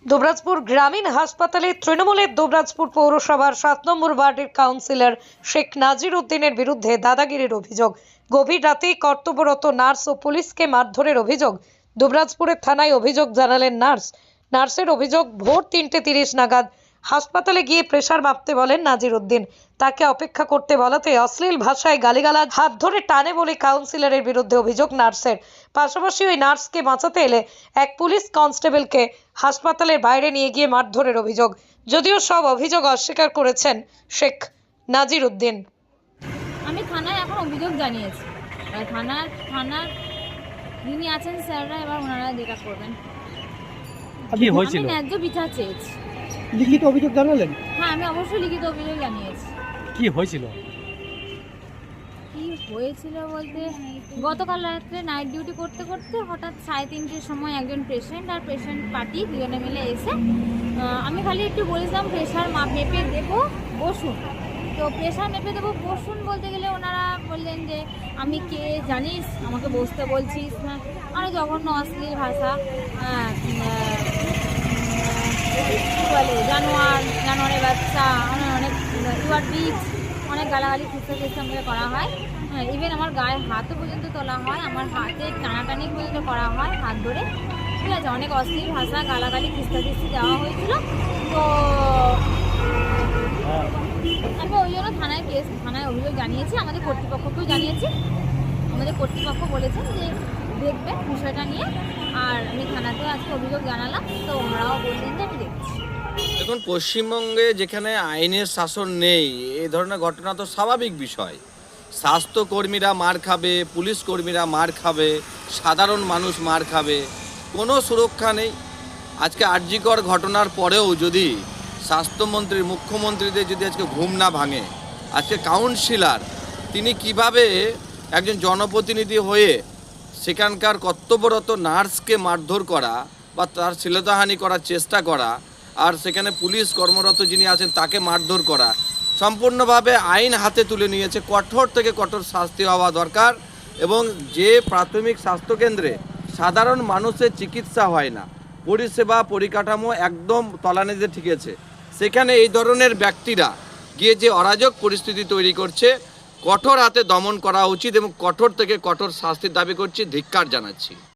দুবরাজপুর গ্রামীণ হাসপাতালে তৃণমূলের দুবরাজপুর পৌরসভার 7 নম্বর ওয়ার্ডের কাউন্সিলর শেখ নাজির উদ্দিনের বিরুদ্ধে দাদাগিরির অভিযোগ। গভীর রাতে কর্তব্যরত নার্স ও পুলিশকে মারধরের অভিযোগ। দুবরাজপুরের থানায় অভিযোগ জানালেন নার্সের অভিযোগ, ভোর 3:30 নাগাদ হাসপাতালে গিয়ে প্রেসার মাপতে বলেন নাজির উদ্দিন। তাকে অপেক্ষা করতে বলাতে অশ্লীল ভাষায় গালিগালাজ, হাত ধরে টানে বলে কাউন্সিলরের বিরুদ্ধে অভিযোগ নার্সের। পাশাপাশি ওই নার্সকে বাঁচাতে এলে এক পুলিশ কনস্টেবলকে হাসপাতালের বাইরে নিয়ে গিয়ে মারধরের অভিযোগ। যদিও সব অভিযোগ অস্বীকার করেছেন শেখ নাজির উদ্দিন। আমি থানায় এখন অভিযোগ জানিয়েছি। থানার যিনি আছেন স্যাররা, এবার ওনারা যেটা করবেন। কি হয়েছিল? আমি ন্যায্য বিচার চেয়েছি। লিখিত অভিযোগ জানালেন? হ্যাঁ, আমি অবশ্যই লিখিত অভিযোগ জানিয়েছি। কি হয়েছিল? কি হয়েছিল বলতে, গতকাল রাত্রে নাইট ডিউটি করতে করতে হঠাৎ 3:30-র সময় একজন পেশেন্ট আর পেশেন্ট পার্টি দুজনে মিলে এসে, আমি খালি একটু বলেছিলাম প্রেশার মেপে দেবো, বসুন। তো প্রেশার মেপে দেবো বসুন বলতে গেলে ওনারা বললেন যে আমি কে জানিস, আমাকে বসতে বলছিস না, আরও জঘন্য অশ্লীল ভাষা, বলে জানোয়ারের বাচ্চা, অনেক ইউআর বিচ, অনেক গালাগালি খিস্তা আমাকে করা হয়। ইভেন আমার গায়ে হাতও পর্যন্ত তোলা হয়, আমার হাতে টানাটানি পর্যন্ত করা হয় হাত ধরে, ঠিক আছে। অনেক অশ্লীল ভাষা, গালাগালি খিস্তি দেওয়া হয়েছিল। তো আমি ওই জন্য থানায় অভিযোগ জানিয়েছি, আমাদের কর্তৃপক্ষকেও জানিয়েছি। আমাদের কর্তৃপক্ষ বলেছেন যে দেখবেন বিষয়টা নিয়ে, আর আমি থানাতেও আজকে অভিযোগ জানালাম, তো ওনারাও বললেন যে আমি দেখছি। দেখুন, পশ্চিমবঙ্গে যেখানে আইনের শাসন নেই, এই ধরনের ঘটনা তো স্বাভাবিক বিষয়। স্বাস্থ্যকর্মীরা মার খাবে, পুলিশ কর্মীরা মার খাবে, সাধারণ মানুষ মার খাবে, কোনো সুরক্ষা নেই। আজকে আরজিকর ঘটনার পরেও যদি স্বাস্থ্যমন্ত্রী, মুখ্যমন্ত্রীদের যদি আজকে ঘুম না ভাঙে, আজকে কাউন্সিলর তিনি কিভাবে একজন জনপ্রতিনিধি হয়ে সেখানকার কর্তব্যরত নার্সকে মারধর করা বা তার শ্লীলতাহানি করার চেষ্টা করা, আর সেখানে পুলিশ কর্মরত যিনি আছেন তাকে মারধর করা, সম্পূর্ণভাবে আইন হাতে তুলে নিয়েছে। কঠোর থেকে কঠোর শাস্তি হওয়া দরকার। এবং যে প্রাথমিক স্বাস্থ্যকেন্দ্রে সাধারণ মানুষের চিকিৎসা হয় না, পরিষেবা পরিকাঠামো একদম তলানিতে ঠেকেছে, সেখানে এই ধরনের ব্যক্তিরা গিয়ে যে অরাজক পরিস্থিতি তৈরি করছে, কঠোর হাতে দমন করা উচিত এবং কঠোর থেকে কঠোর শাস্তির দাবি করছি, ধিক্কার জানাচ্ছি।